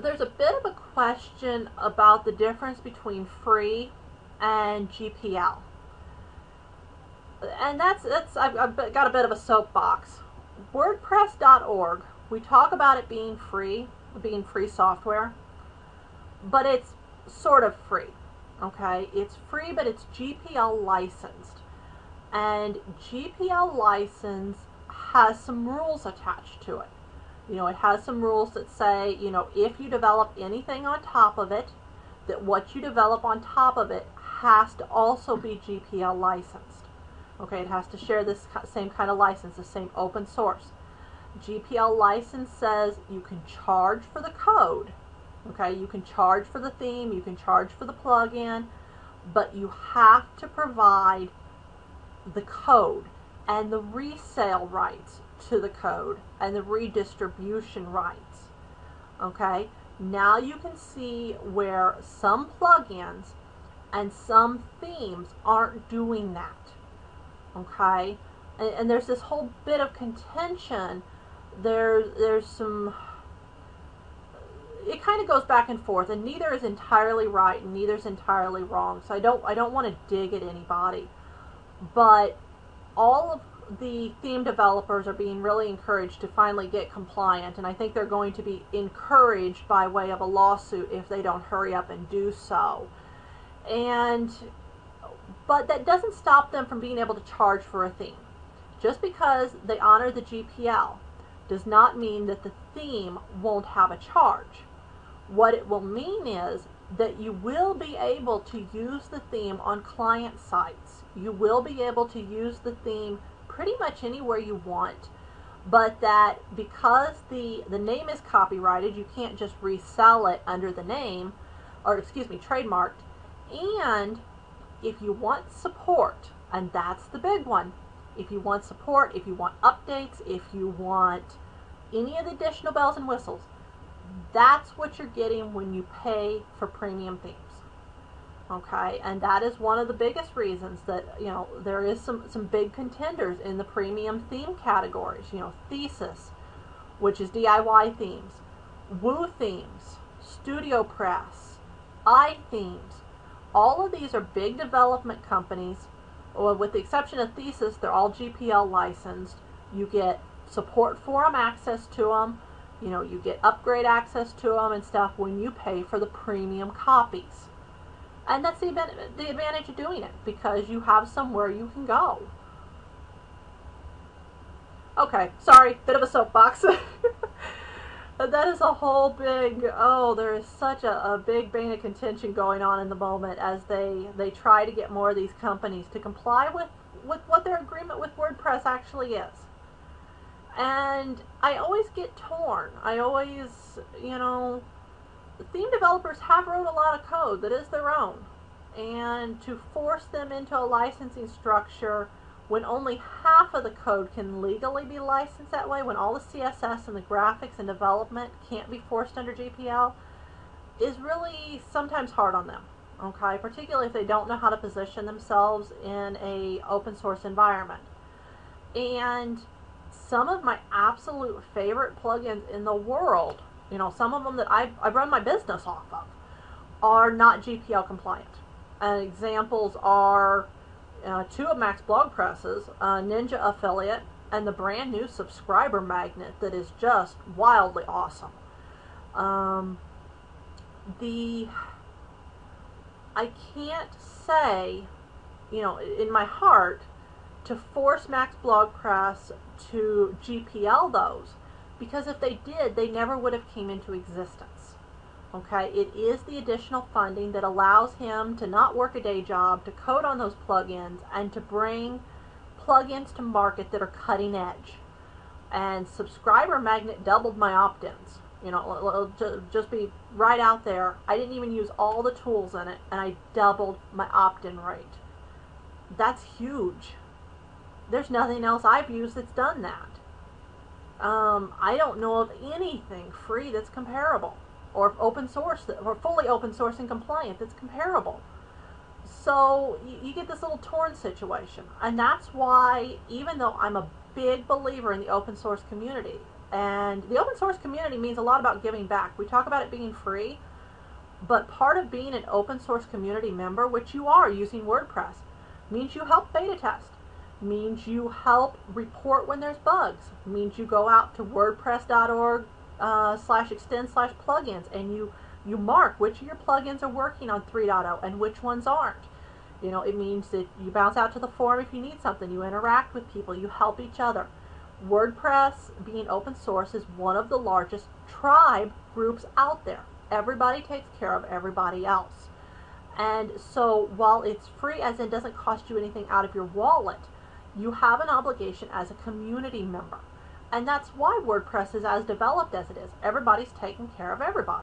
there's a bit of a question about the difference between free and GPL. And I've got a bit of a soapbox. WordPress.org, we talk about it being free software, but it's sort of free. Okay, it's free, but it's GPL licensed. And GPL license has some rules attached to it. It has some rules that say, if you develop anything on top of it, that what you develop on top of it has to also be GPL licensed. Okay, it has to share this same kind of license, the same open source. GPL license says you can charge for the code. Okay, you can charge for the theme, you can charge for the plugin, but you have to provide the code and the resale rights to the code and the redistribution rights. Okay, now you can see where some plugins and some themes aren't doing that. Okay, and there's this whole bit of contention. There's some, it kind of goes back and forth, and neither is entirely right and neither is entirely wrong, so I don't want to dig at anybody. But all of the theme developers are being really encouraged to finally get compliant, and I think they're going to be encouraged by way of a lawsuit if they don't hurry up and do so. But that doesn't stop them from being able to charge for a theme. Just because they honor the GPL does not mean that the theme won't have a charge. What it will mean is that you will be able to use the theme on client sites. You will be able to use the theme pretty much anywhere you want, but that because the name is copyrighted, you can't just resell it under the name, or excuse me, trademarked. And if you want support, and that's the big one, if you want support, if you want updates, if you want any of the additional bells and whistles, that's what you're getting when you pay for premium themes. Okay, and that is one of the biggest reasons that, there is some big contenders in the premium theme categories. Thesis, which is DIY themes, Woo themes, Studio Press, iThemes. All of these are big development companies. Well, with the exception of Thesis, they're all GPL licensed. You get support forum access to them. You get upgrade access to them and stuff when you pay for the premium copies. And that's the advantage of doing it, because you have somewhere you can go. Okay, sorry, bit of a soapbox. That is a whole big, there is such a big bane of contention going on in the moment as they try to get more of these companies to comply with what their agreement with WordPress actually is. And I always get torn. I always, theme developers have wrote a lot of code that is their own. And to force them into a licensing structure when only half of the code can legally be licensed that way, when all the CSS and the graphics and development can't be forced under GPL, is really sometimes hard on them. Okay, particularly if they don't know how to position themselves in a open source environment. And some of my absolute favorite plugins in the world, some of them that I run my business off of, are not GPL compliant. And examples are two of Mac's blog presses, Ninja Affiliate, and the brand new subscriber magnet that is just wildly awesome. I can't say, in my heart, to force Mac's blog press to GPL those, because if they did, they never would have came into existence. Okay, it is the additional funding that allows him to not work a day job, to code on those plugins, and to bring plugins to market that are cutting edge. And Subscriber Magnet doubled my opt-ins. It'll just be right out there. I didn't even use all the tools in it, and I doubled my opt-in rate. That's huge. There's nothing else I've used that's done that. I don't know of anything free that's comparable, or open source, or fully open source and compliant that's comparable. So you get this little torn situation. And that's why, even though I'm a big believer in the open source community. And the open source community means a lot about giving back. We talk about it being free, but part of being an open source community member, which you are using WordPress, means you help beta test, means you help report when there's bugs, means you go out to wordpress.org /extend/plugins and you mark which of your plugins are working on 3.0 and which ones aren't. You know, it means that you bounce out to the forum if you need something, you interact with people, you help each other. WordPress, being open source, is one of the largest tribe groups out there. Everybody takes care of everybody else. And so while it's free, as in doesn't cost you anything out of your wallet, you have an obligation as a community member. And that's why WordPress is as developed as it is. Everybody's taking care of everybody.